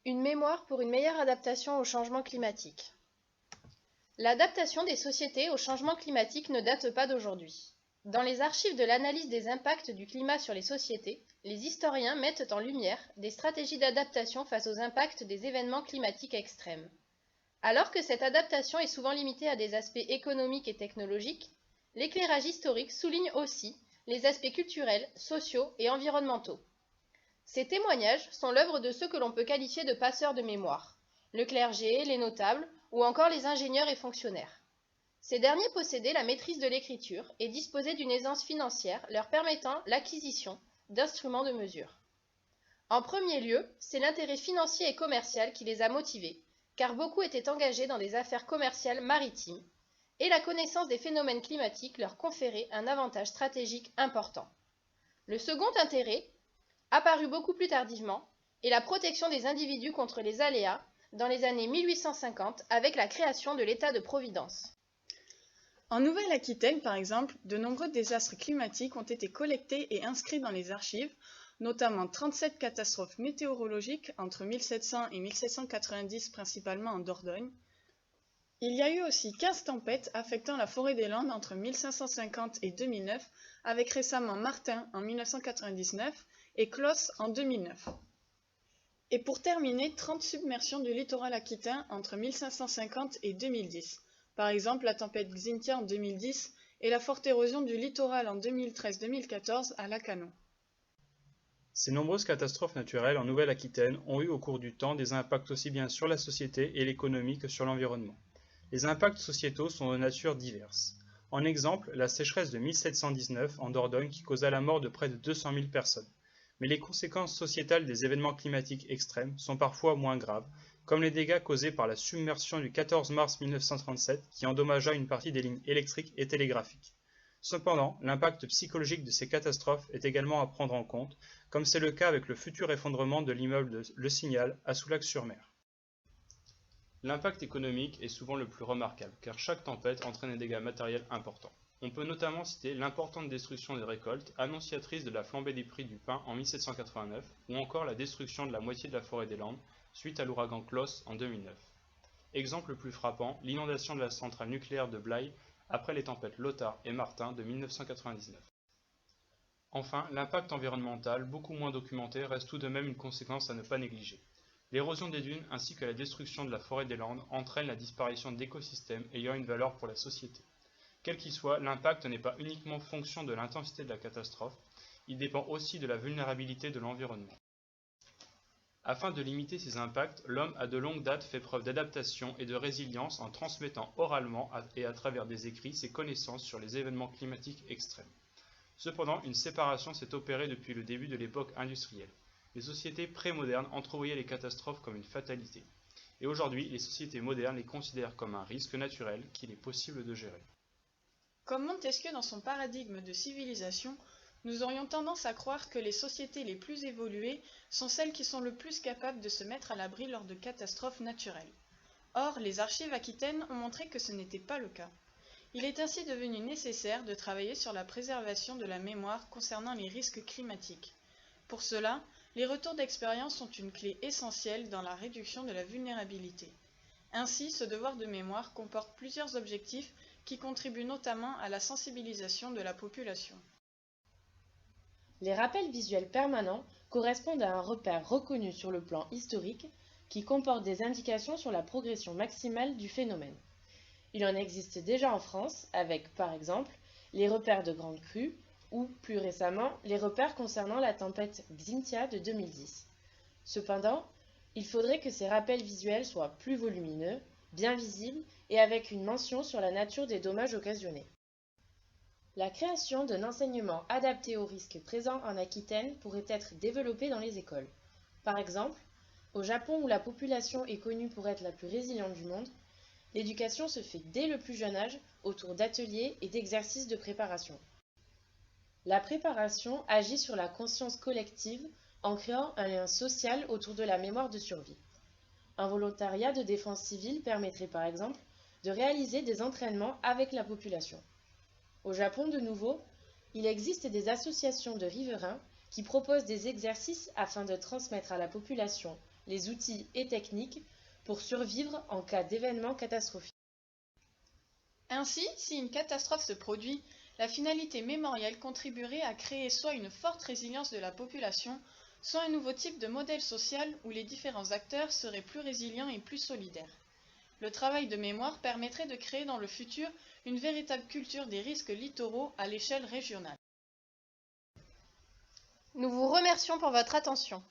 Une mémoire pour une meilleure adaptation au changement climatique. L'adaptation des sociétés au changement climatique ne date pas d'aujourd'hui. Dans les archives de l'analyse des impacts du climat sur les sociétés, les historiens mettent en lumière des stratégies d'adaptation face aux impacts des événements climatiques extrêmes. Alors que cette adaptation est souvent limitée à des aspects économiques et technologiques, l'éclairage historique souligne aussi les aspects culturels, sociaux et environnementaux. Ces témoignages sont l'œuvre de ceux que l'on peut qualifier de passeurs de mémoire, le clergé, les notables ou encore les ingénieurs et fonctionnaires. Ces derniers possédaient la maîtrise de l'écriture et disposaient d'une aisance financière leur permettant l'acquisition d'instruments de mesure. En premier lieu, c'est l'intérêt financier et commercial qui les a motivés, car beaucoup étaient engagés dans des affaires commerciales maritimes, et la connaissance des phénomènes climatiques leur conférait un avantage stratégique important. Le second intérêt, apparu beaucoup plus tardivement, est la protection des individus contre les aléas dans les années 1850 avec la création de l'État de Providence. En Nouvelle-Aquitaine, par exemple, de nombreux désastres climatiques ont été collectés et inscrits dans les archives, notamment 37 catastrophes météorologiques entre 1700 et 1790 principalement en Dordogne. Il y a eu aussi 15 tempêtes affectant la forêt des Landes entre 1550 et 2009, avec récemment Martin en 1999 et Klaus en 2009. Et pour terminer, 30 submersions du littoral aquitain entre 1550 et 2010. Par exemple, la tempête Xynthia en 2010 et la forte érosion du littoral en 2013-2014 à Lacanau. Ces nombreuses catastrophes naturelles en Nouvelle-Aquitaine ont eu au cours du temps des impacts aussi bien sur la société et l'économie que sur l'environnement. Les impacts sociétaux sont de nature diverse. En exemple, la sécheresse de 1719 en Dordogne qui causa la mort de près de 200 000 personnes. Mais les conséquences sociétales des événements climatiques extrêmes sont parfois moins graves, comme les dégâts causés par la submersion du 14 mars 1937 qui endommagea une partie des lignes électriques et télégraphiques. Cependant, l'impact psychologique de ces catastrophes est également à prendre en compte, comme c'est le cas avec le futur effondrement de l'immeuble Le Signal à Soulac-sur-Mer. L'impact économique est souvent le plus remarquable, car chaque tempête entraîne des dégâts matériels importants. On peut notamment citer l'importante destruction des récoltes, annonciatrice de la flambée des prix du pain en 1789, ou encore la destruction de la moitié de la forêt des Landes, suite à l'ouragan Klaus en 2009. Exemple le plus frappant, l'inondation de la centrale nucléaire de Blaye après les tempêtes Lothar et Martin de 1999. Enfin, l'impact environnemental, beaucoup moins documenté, reste tout de même une conséquence à ne pas négliger. L'érosion des dunes ainsi que la destruction de la forêt des Landes entraînent la disparition d'écosystèmes ayant une valeur pour la société. Quel qu'il soit, l'impact n'est pas uniquement fonction de l'intensité de la catastrophe, il dépend aussi de la vulnérabilité de l'environnement. Afin de limiter ces impacts, l'homme a de longue date fait preuve d'adaptation et de résilience en transmettant oralement et à travers des écrits ses connaissances sur les événements climatiques extrêmes. Cependant, une séparation s'est opérée depuis le début de l'époque industrielle. Les sociétés pré-modernes entrevoyaient les catastrophes comme une fatalité. Et aujourd'hui, les sociétés modernes les considèrent comme un risque naturel qu'il est possible de gérer. Comme Montesquieu dans son paradigme de civilisation, nous aurions tendance à croire que les sociétés les plus évoluées sont celles qui sont le plus capables de se mettre à l'abri lors de catastrophes naturelles. Or, les archives aquitaines ont montré que ce n'était pas le cas. Il est ainsi devenu nécessaire de travailler sur la préservation de la mémoire concernant les risques climatiques. Pour cela, les retours d'expérience sont une clé essentielle dans la réduction de la vulnérabilité. Ainsi, ce devoir de mémoire comporte plusieurs objectifs qui contribuent notamment à la sensibilisation de la population. Les rappels visuels permanents correspondent à un repère reconnu sur le plan historique qui comporte des indications sur la progression maximale du phénomène. Il en existe déjà en France avec, par exemple, les repères de grande crue ou, plus récemment, les repères concernant la tempête Xynthia de 2010. Cependant, il faudrait que ces rappels visuels soient plus volumineux, bien visibles et avec une mention sur la nature des dommages occasionnés. La création d'un enseignement adapté aux risques présents en Aquitaine pourrait être développée dans les écoles. Par exemple, au Japon où la population est connue pour être la plus résiliente du monde, l'éducation se fait dès le plus jeune âge autour d'ateliers et d'exercices de préparation. La préparation agit sur la conscience collective en créant un lien social autour de la mémoire de survie. Un volontariat de défense civile permettrait par exemple de réaliser des entraînements avec la population. Au Japon, de nouveau, il existe des associations de riverains qui proposent des exercices afin de transmettre à la population les outils et techniques pour survivre en cas d'événement catastrophique. Ainsi, si une catastrophe se produit, la finalité mémorielle contribuerait à créer soit une forte résilience de la population, soit un nouveau type de modèle social où les différents acteurs seraient plus résilients et plus solidaires. Le travail de mémoire permettrait de créer dans le futur une véritable culture des risques littoraux à l'échelle régionale. Nous vous remercions pour votre attention.